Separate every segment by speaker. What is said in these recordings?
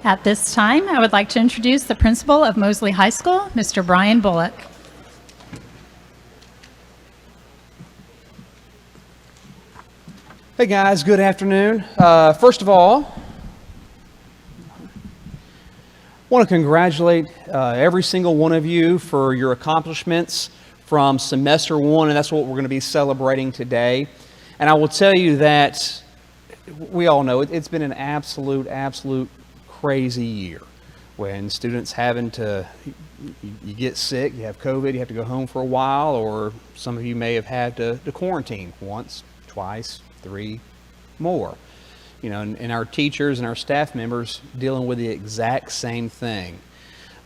Speaker 1: At this time, I would like to introduce the principal of Mosley High School, Mr. Brian Bullock.
Speaker 2: Hey guys, good afternoon. First of all, I want to congratulate every single one of you for your accomplishments from semester one, and that's what we're going to be celebrating today. And I will tell you that we all know it's been an absolute crazy year when students you get sick, you have COVID, you have to go home for a while, or some of you may have had to quarantine once, twice, 3 more. You know, and our teachers and our staff members dealing with the exact same thing.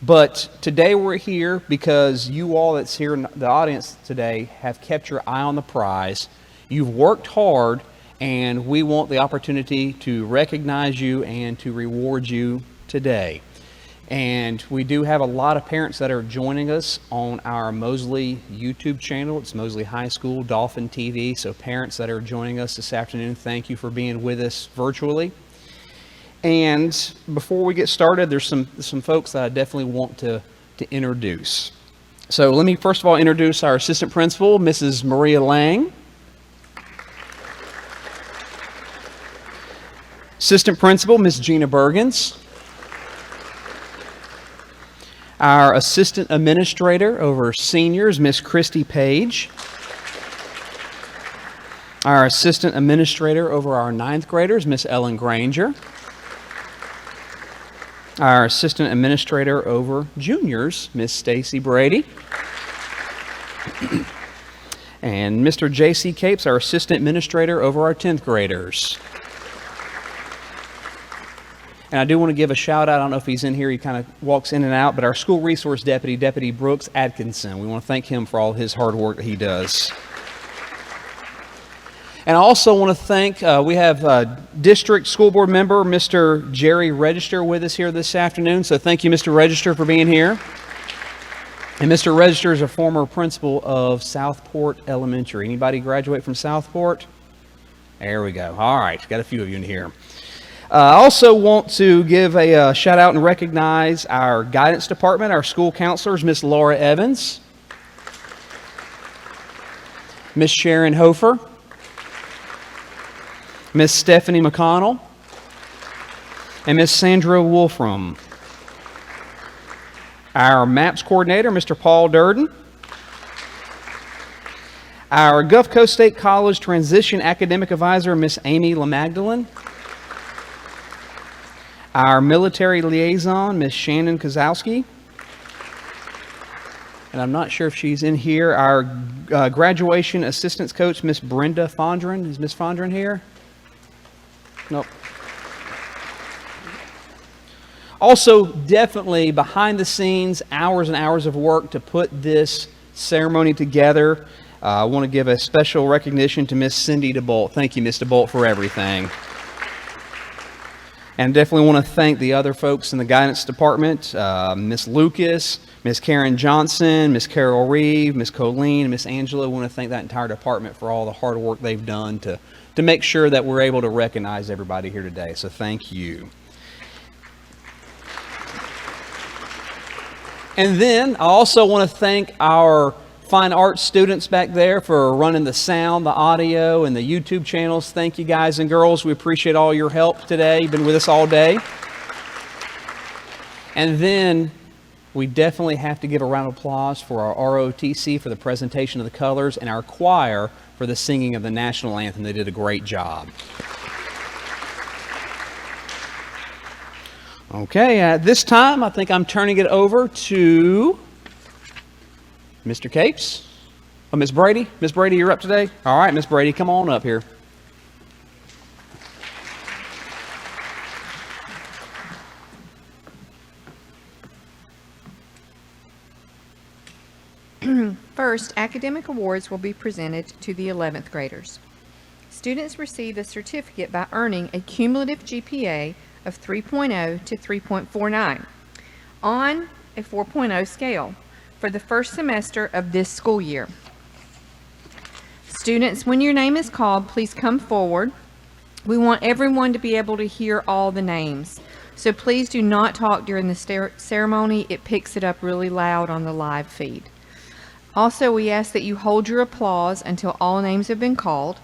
Speaker 2: But today we're here because you all that's here in the audience today have kept your eye on the prize. You've worked hard, and we want the opportunity to recognize you and to reward you today. And we do have a lot of parents that are joining us on our Mosley YouTube channel. It's Mosley High School Dolphin TV. So parents that are joining us this afternoon, thank you for being with us virtually. And before we get started, there's some folks that I definitely want to introduce. So let me first of all introduce our assistant principal, Mrs. Maria Lang. Assistant principal, Ms. Gina Bergens. Our assistant administrator over seniors, Ms. Christy Page. Our assistant administrator over our 9th graders, Ms. Ellen Granger. Our assistant administrator over juniors, Ms. Stacy Brady. And Mr. J.C. Capes, our assistant administrator over our 10th graders. And I do want to give a shout out. I don't know if he's in here. He kind of walks in and out. But our school resource deputy, Deputy Brooks Atkinson. We want to thank him for all his hard work that he does. And I also want to thank, we have district school board member, Mr. Jerry Register, with us here this afternoon. So thank you, Mr. Register, for being here. And Mr. Register is a former principal of Southport Elementary. Anybody graduate from Southport? There we go. All right. Got a few of you in here. I also want to give a shout out and recognize our guidance department, our school counselors, Miss Laura Evans, Miss Sharon Hofer, Miss Stephanie McConnell, and Miss Sandra Wolfram. Our MAPS coordinator, Mr. Paul Durden. Our Gulf Coast State College Transition Academic Advisor, Miss Amy LaMagdalene. Our military liaison, Miss Shannon Kozowski. And I'm not sure if she's in here. Our graduation assistance coach, Miss Brenda Fondren. Is Miss Fondren here? Nope. Also, definitely behind the scenes, hours and hours of work to put this ceremony together. I want to give a special recognition to Miss Cindy DeBolt. Thank you, Miss DeBolt, for everything. And definitely want to thank the other folks in the guidance department, Miss Lucas, Miss Karen Johnson, Miss Carol Reeve, Miss Colleen, and Miss Angela. I want to thank that entire department for all the hard work they've done to make sure that we're able to recognize everybody here today. So thank you. And then I also want to thank our fine arts students back there for running the sound, the audio, and the YouTube channels. Thank you, guys and girls. We appreciate all your help today. You've been with us all day. And then we definitely have to give a round of applause for our ROTC for the presentation of the colors and our choir for the singing of the national anthem. They did a great job. Okay, at this time, I think I'm turning it over to Mr. Capes. Oh, Miss Brady. Miss Brady, you're up today? All right, Miss Brady, come on up here.
Speaker 3: First, academic awards will be presented to the 11th graders. Students receive a certificate by earning a cumulative GPA of 3.0 to 3.49 on a 4.0 scale for the first semester of this school year. Students, when your name is called, please come forward. We want everyone to be able to hear all the names. So please do not talk during the ceremony. It picks it up really loud on the live feed. Also, we ask that you hold your applause until all names have been called.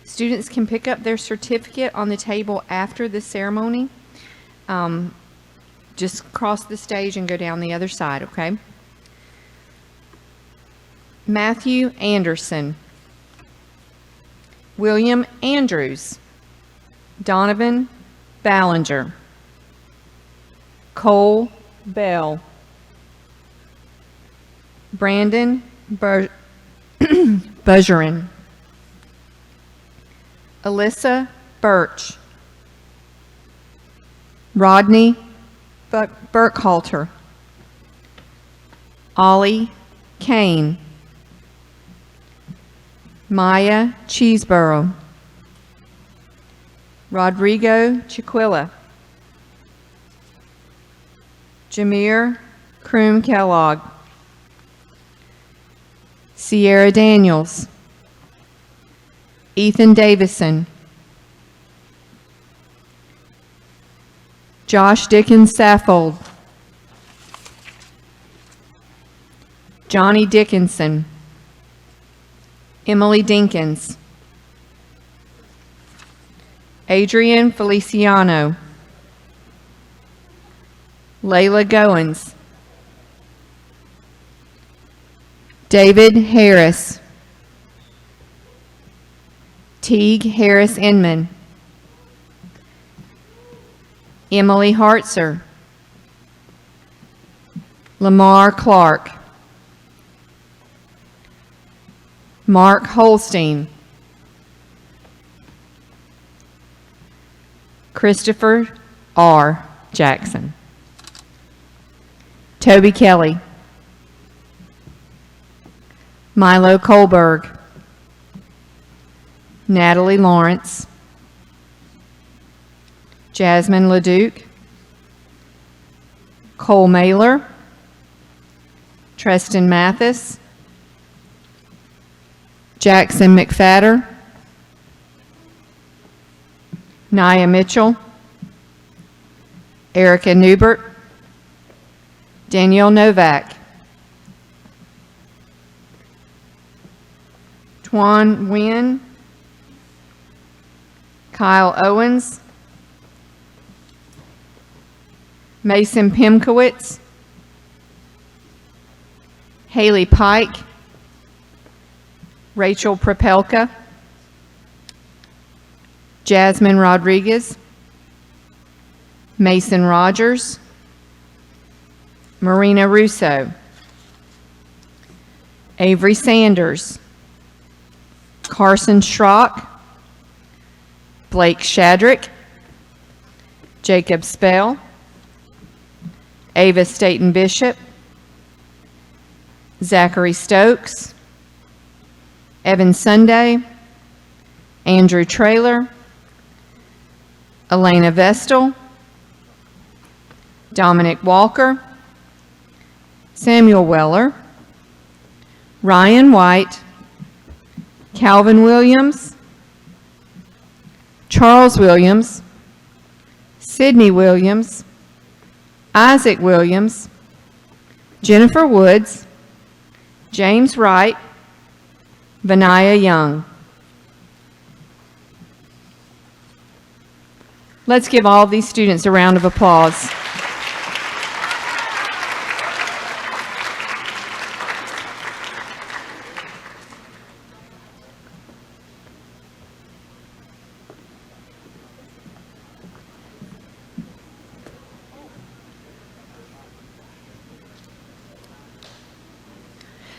Speaker 3: Students can pick up their certificate on the table after the ceremony. Just cross the stage and go down the other side, okay? Matthew Anderson. William Andrews. Donovan Ballinger. Cole Bell. Brandon Bujerin. Alyssa Birch. Rodney Burkhalter. Ollie Kane. Maya Cheeseborough. Rodrigo Chiquilla. Jameer Kroom Kellogg. Sierra Daniels. Ethan Davison. Josh Dickens Saffold. Johnny Dickinson. Emily Dinkins. Adrian Feliciano. Layla Goins. David Harris. Teague Harris Inman. Emily Hartzer. Lamar Clark. Mark Holstein. Christopher R. Jackson. Toby Kelly. Milo Kohlberg. Natalie Lawrence. Jasmine LeDuc. Cole Mailer. Treston Mathis. Jackson McFadder. Nia Mitchell. Erica Newbert. Danielle Novak. Twan Nguyen. Kyle Owens. Mason Pimkowitz. Haley Pike. Rachel Propelka. Jasmine Rodriguez. Mason Rogers. Marina Russo. Avery Sanders. Carson Schrock. Blake Shadrick. Jacob Spell. Ava Staten Bishop. Zachary Stokes. Evan Sunday. Andrew Traylor. Elena Vestal. Dominic Walker. Samuel Weller. Ryan White. Calvin Williams. Charles Williams. Sydney Williams. Isaac Williams. Jennifer Woods. James Wright. Vanaya Young. Let's give all of these students a round of applause.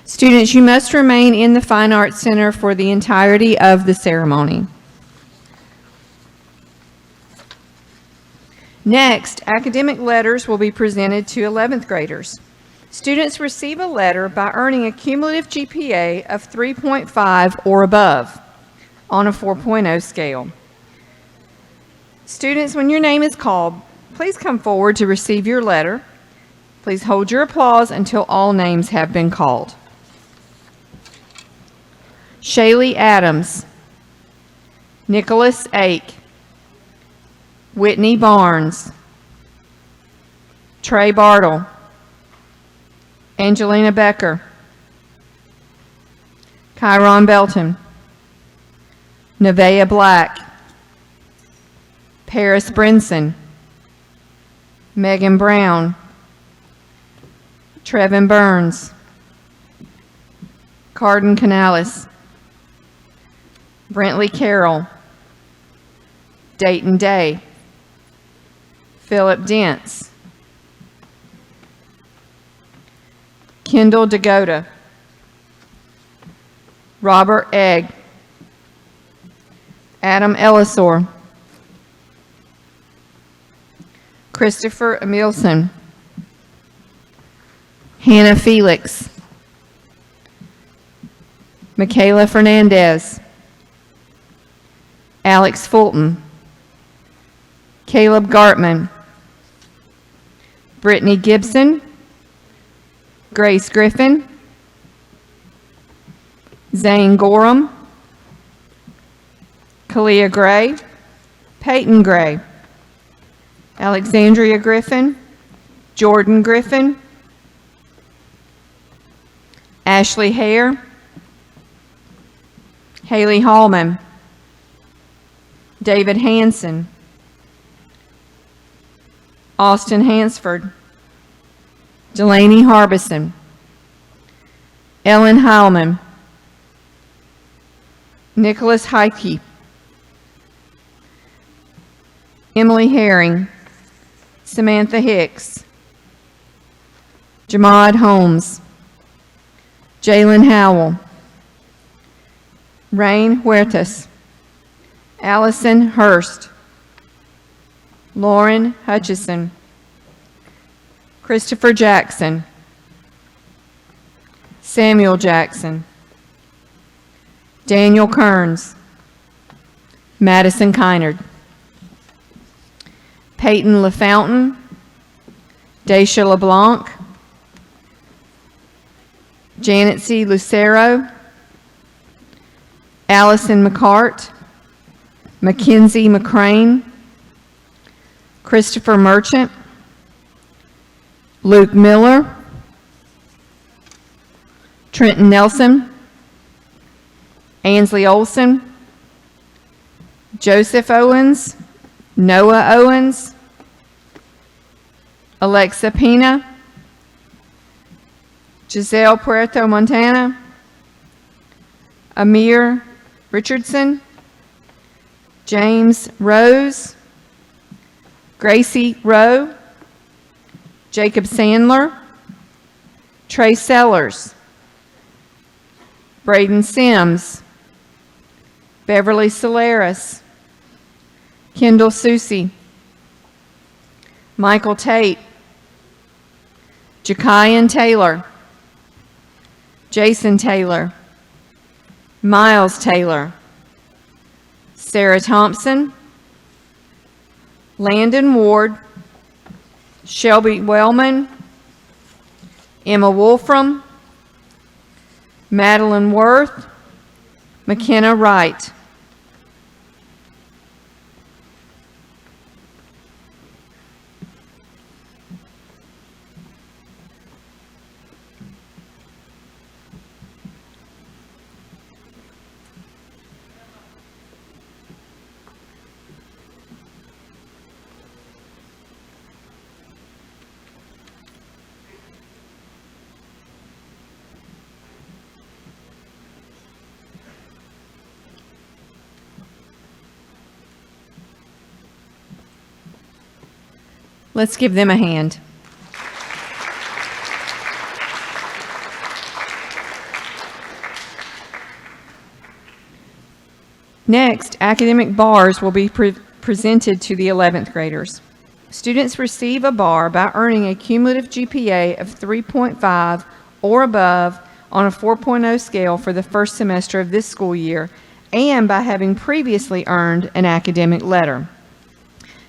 Speaker 3: Students, you must remain in the Fine Arts Center for the entirety of the ceremony. Next, academic letters will be presented to 11th graders. Students receive a letter by earning a cumulative GPA of 3.5 or above on a 4.0 scale. Students, when your name is called, please come forward to receive your letter. Please hold your applause until all names have been called. Shaylee Adams. Nicholas Ake. Whitney Barnes. Trey Bartle, Angelina Becker, Kyron Belton, Nevaeh Black, Paris Brinson, Megan Brown, Trevin Burns, Carden Canales, Brentley Carroll, Dayton Day, Philip Dents, Kendall DeGoda, Robert Egg, Adam Ellisor, Christopher Emilson, Hannah Felix, Michaela Fernandez, Alex Fulton, Caleb Gartman, Brittany Gibson, Grace Griffin, Zane Gorham, Kalia Gray, Peyton Gray, Alexandria Griffin, Jordan Griffin, Ashley Hare, Haley Hallman, David Hanson, Austin Hansford, Delaney Harbison, Ellen Heilman, Nicholas Heike, Emily Herring, Samantha Hicks, Jamad Holmes, Jalen Howell, Rain Huertas, Allison Hurst, Lauren Hutchison, Christopher Jackson, Samuel Jackson, Daniel Kearns, Madison Kynard, Peyton LaFountain, Daisha LeBlanc, Janet C. Lucero, Allison McCart, Mackenzie McCrane, Christopher Merchant, Luke Miller, Trenton Nelson, Ansley Olson, Joseph Owens, Noah Owens, Alexa Pina, Giselle Puerto Montana, Amir Richardson, James Rose, Gracie Rowe, Jacob Sandler, Trey Sellers, Braden Sims, Beverly Solaris, Kendall Susie, Michael Tate, Ja'Kian Taylor, Jason Taylor, Miles Taylor, Sarah Thompson, Landon Ward, Shelby Wellman, Emma Wolfram, Madeline Worth, McKenna Wright. Let's give them a hand. Next, academic bars will be presented to the 11th graders. Students receive a bar by earning a cumulative GPA of 3.5 or above on a 4.0 scale for the first semester of this school year and by having previously earned an academic letter.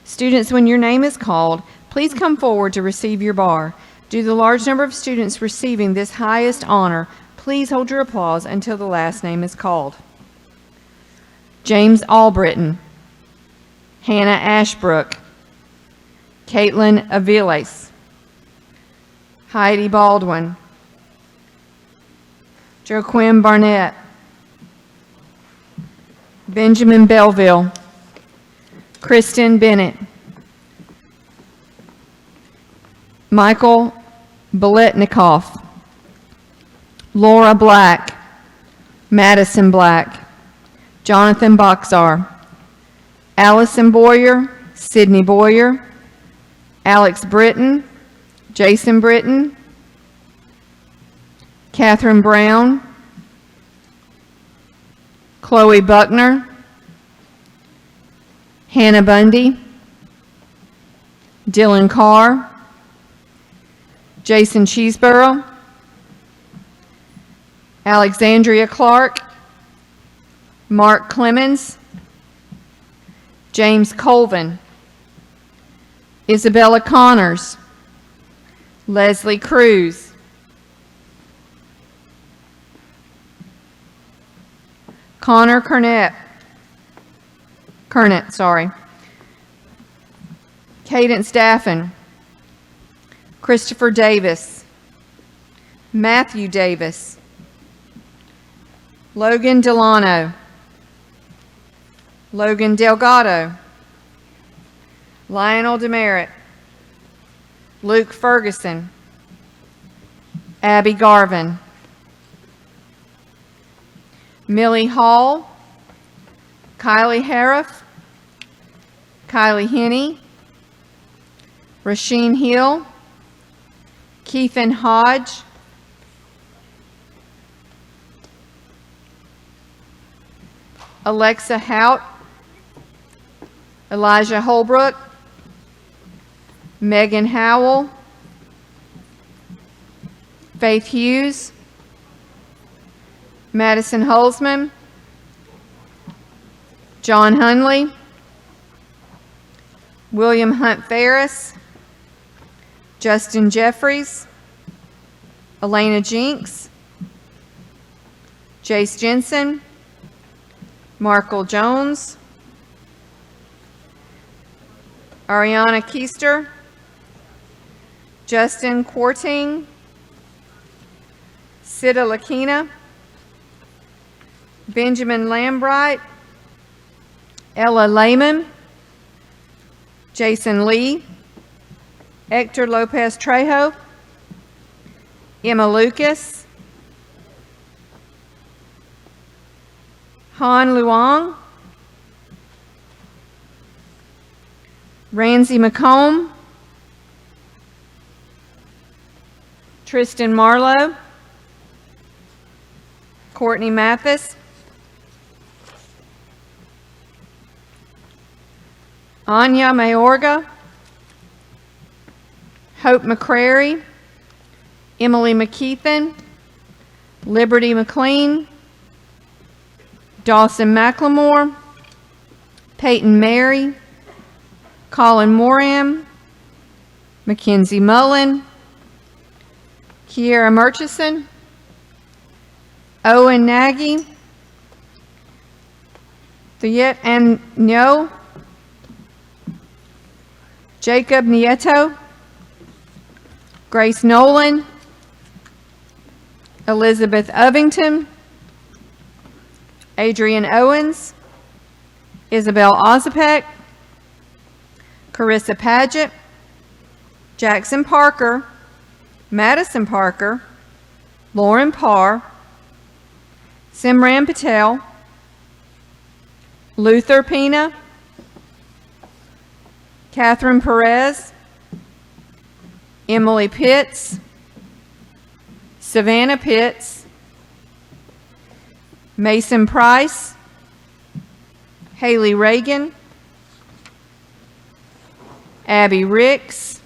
Speaker 3: Students, when your name is called, please come forward to receive your bar. Due to the large number of students receiving this highest honor, please hold your applause until the last name is called. James Albritton, Hannah Ashbrook, Caitlin Aviles, Heidi Baldwin, Joaquin Barnett, Benjamin Belleville, Kristen Bennett, Michael Biletnikoff, Laura Black, Madison Black, Jonathan Boxar, Allison Boyer, Sydney Boyer, Alex Britton, Jason Britton, Catherine Brown, Chloe Buckner, Hannah Bundy, Dylan Carr, Jason Cheeseborough, Alexandria Clark, Mark Clemens, James Colvin, Isabella Connors, Leslie Cruz, Connor Kernet, Cadence Daffin, Christopher Davis, Matthew Davis, Logan Delano, Logan Delgado, Lionel Demerit, Luke Ferguson, Abby Garvin, Millie Hall, Kylie Hariff, Kylie Henney, Rasheen Hill, Keithan Hodge, Alexa Hout, Elijah Holbrook, Megan Howell, Faith Hughes, Madison Holzman, John Hunley, William Hunt Ferris, Justin Jeffries, Elena Jinks, Jace Jensen, Markle Jones, Ariana Keister, Justin Quarting, Sita Lakina, Benjamin Lambright, Ella Lehman, Jason Lee, Hector Lopez Trejo, Emma Lucas, Han Luong, Ramsey McComb, Tristan Marlowe, Courtney Mathis, Anya Mayorga, Hope McCrary, Emily McKeithen, Liberty McLean, Dawson McLemore, Peyton Mary, Colin Moram, Mackenzie Mullen, Kiera Murchison, Owen Nagy, Thuyet and Nyo, Jacob Nieto, Grace Nolan, Elizabeth Ovington, Adrian Owens, Isabel Ozapek, Carissa Paget, Jackson Parker, Madison Parker, Lauren Parr, Simran Patel, Luther Pina, Catherine Perez, Emily Pitts, Savannah Pitts, Mason Price, Haley Reagan, Abby Ricks,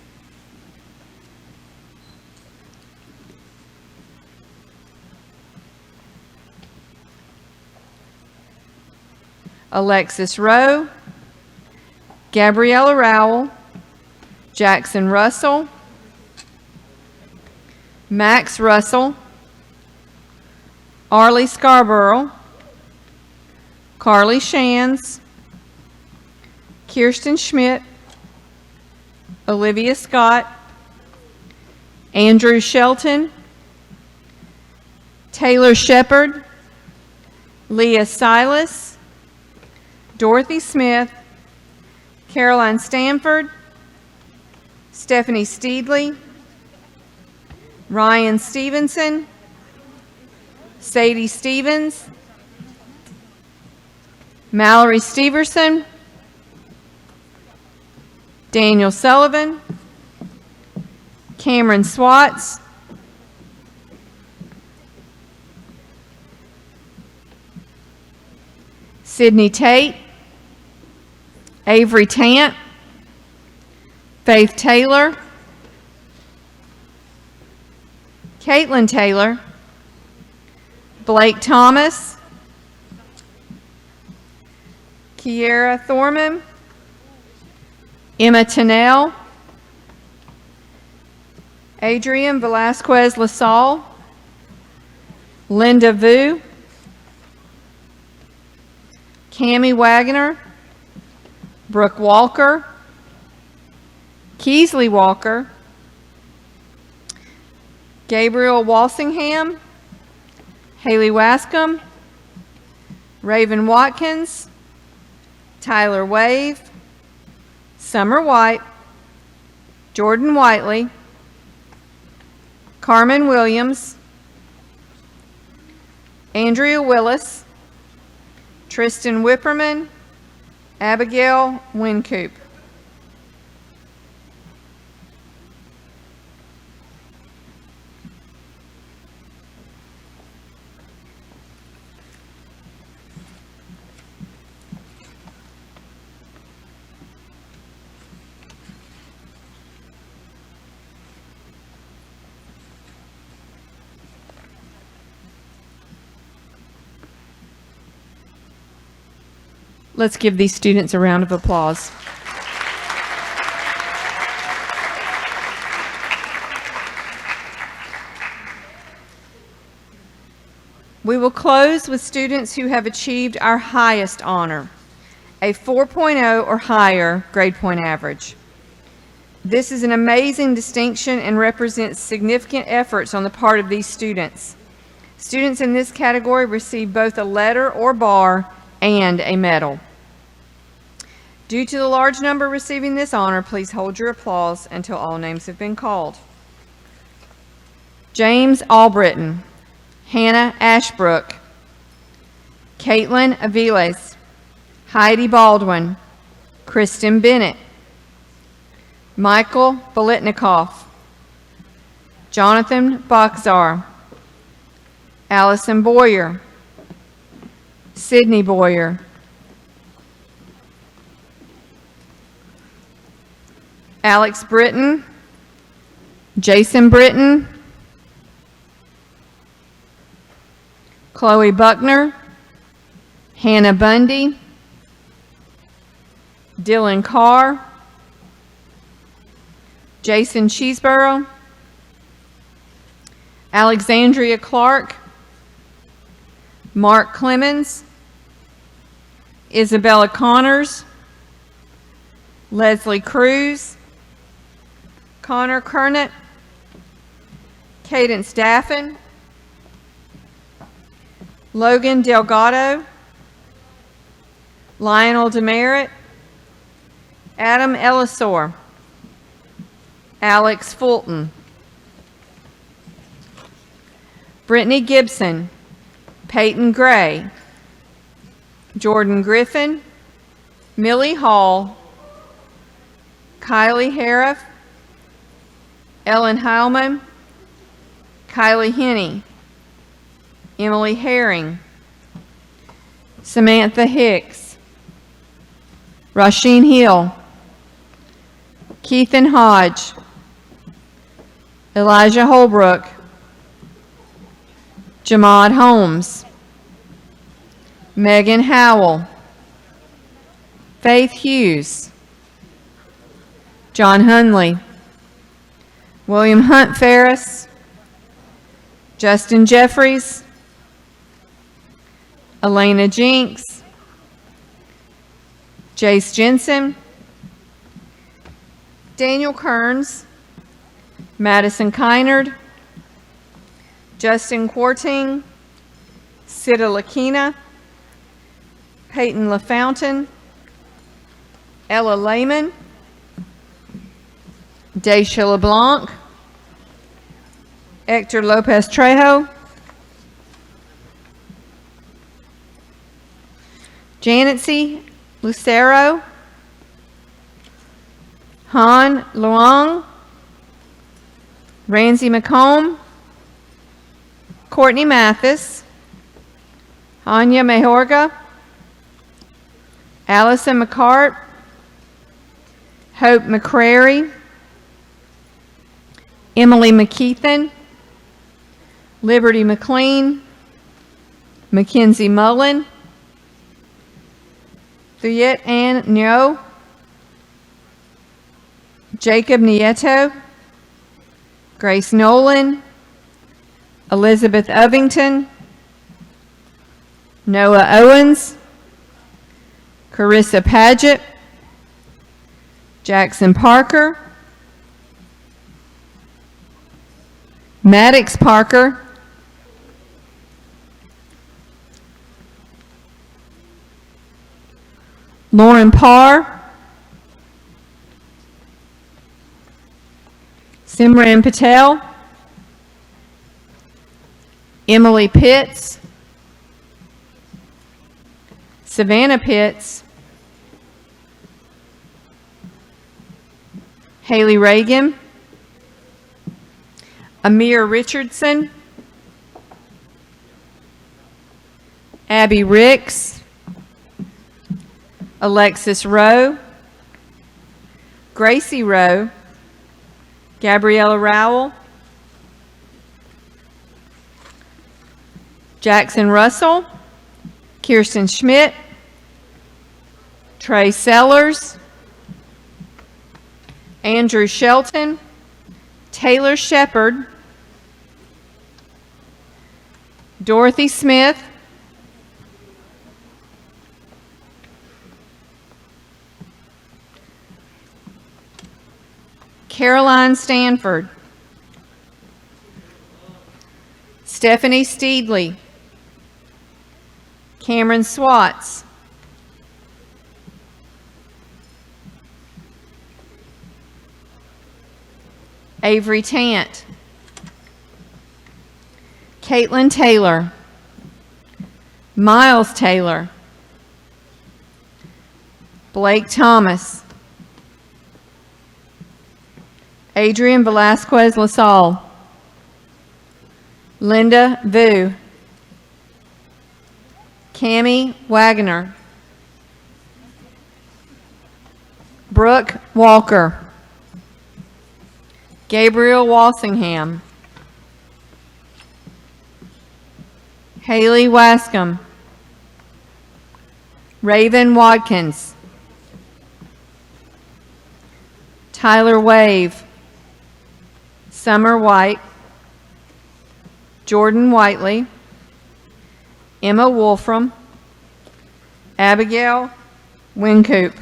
Speaker 3: Alexis Rowe, Gabriella Rowell, Jackson Russell, Max Russell, Arlie Scarborough, Carly Shands, Kirsten Schmidt, Olivia Scott, Andrew Shelton, Taylor Shepard, Leah Silas, Dorothy Smith, Caroline Stanford, Stephanie Steedley, Ryan Stevenson, Sadie Stevens, Mallory Steverson, Daniel Sullivan, Cameron Swatz, Sydney Tate, Avery Tant, Faith Taylor, Caitlin Taylor, Blake Thomas, Kiera Thorman, Emma Tennell, Adrian Velasquez LaSalle, Linda Vu, Cammie Wagoner, Brooke Walker, Keesley Walker, Gabriel Walsingham, Haley Wascom, Raven Watkins, Tyler Wave, Summer White, Jordan Whiteley, Carmen Williams, Andrea Willis, Tristan Whipperman, Abigail Wincoop. Let's give these students a round of applause. We will close with students who have achieved our highest honor, a 4.0 or higher grade point average. This is an amazing distinction and represents significant efforts on the part of these students. Students in this category receive both a letter or bar and a medal. Due to the large number receiving this honor, please hold your applause until all names have been called. James Albritton, Hannah Ashbrook, Caitlin Aviles, Heidi Baldwin, Kristen Bennett, Michael Bolitnikoff, Jonathan Boxar, Allison Boyer, Sydney Boyer, Alex Britton, Jason Britton, Chloe Buckner, Hannah Bundy, Dylan Carr, Jason Cheeseborough, Alexandria Clark, Mark Clemens, Isabella Connors, Leslie Cruz, Connor Kernett, Cadence Daffin, Logan Delgado, Lionel Demerit, Adam Ellisor, Alex Fulton, Brittany Gibson, Peyton Gray, Jordan Griffin, Millie Hall, Kylie Hariff, Ellen Heilman, Kylie Henney, Emily Herring, Samantha Hicks, Rasheen Hill, Keithan Hodge, Elijah Holbrook, Jamad Holmes, Megan Howell, Faith Hughes, John Hunley, William Hunt Ferris, Justin Jeffries, Elena Jinks, Jace Jensen, Daniel Kearns, Madison Kynard, Justin Quarting, Sita Lakina, Peyton LaFountain, Ella Lehman, Daisha LeBlanc, Hector Lopez Trejo, Janetcy Lucero, Han Luong, Ramsey McComb, Courtney Mathis, Anya Mahorga, Allison McCart, Hope McCrary, Emily McKeithen, Liberty McLean, Mackenzie Mullen, Thuyet Ann Nyo, Jacob Nieto, Grace Nolan, Elizabeth Ovington, Noah Owens, Carissa Paget, Jackson Parker, Maddox Parker, Lauren Parr, Simran Patel, Emily Pitts, Savannah Pitts, Haley Reagan, Amir Richardson, Abby Ricks, Alexis Rowe, Gracie Rowe, Gabriella Rowell, Jackson Russell, Kirsten Schmidt, Trey Sellers, Andrew Shelton, Taylor Shepard, Dorothy Smith, Caroline Stanford, Stephanie Steedley, Cameron Swatz, Avery Tant, Caitlin Taylor, Miles Taylor, Blake Thomas, Adrian Velasquez LaSalle, Linda Vu, Cammie Wagner, Brooke Walker, Gabriel Walsingham, Haley Wascom, Raven Watkins, Tyler Wave, Summer White, Jordan Whiteley, Emma Wolfram, Abigail Wincoop.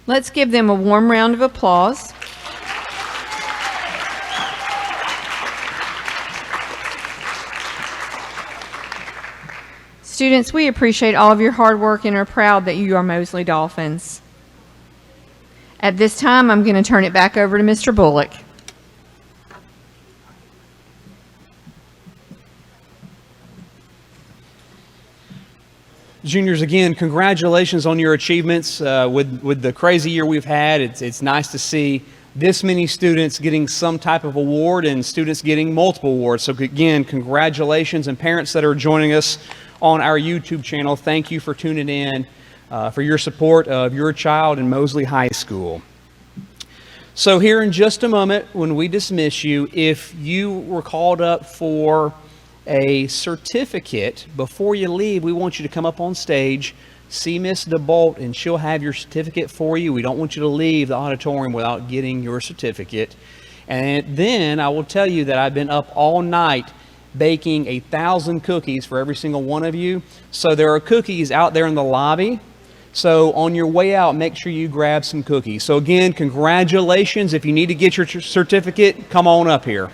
Speaker 3: Let's give them a warm round of applause. Students, we appreciate all of your hard work and are proud that you are Mosley Dolphins. At this time, I'm going to turn it back over to Mr. Bullock.
Speaker 2: Juniors, again, congratulations on your achievements. With the crazy year we've had, it's nice to see this many students getting some type of award and students getting multiple awards. So again, congratulations, and parents that are joining us on our YouTube channel, thank you for tuning in, for your support of your child in Mosley High School. So here in just a moment, when we dismiss you, if you were called up for a certificate. Before you leave, we want you to come up on stage, see Miss DeBolt, and she'll have your certificate for you. We don't want you to leave the auditorium without getting your certificate. And then I will tell you that I've been up all night baking 1,000 cookies for every single one of you. So there are cookies out there in the lobby. So on your way out, make sure you grab some cookies. So again, congratulations. If you need to get your certificate, come on up here.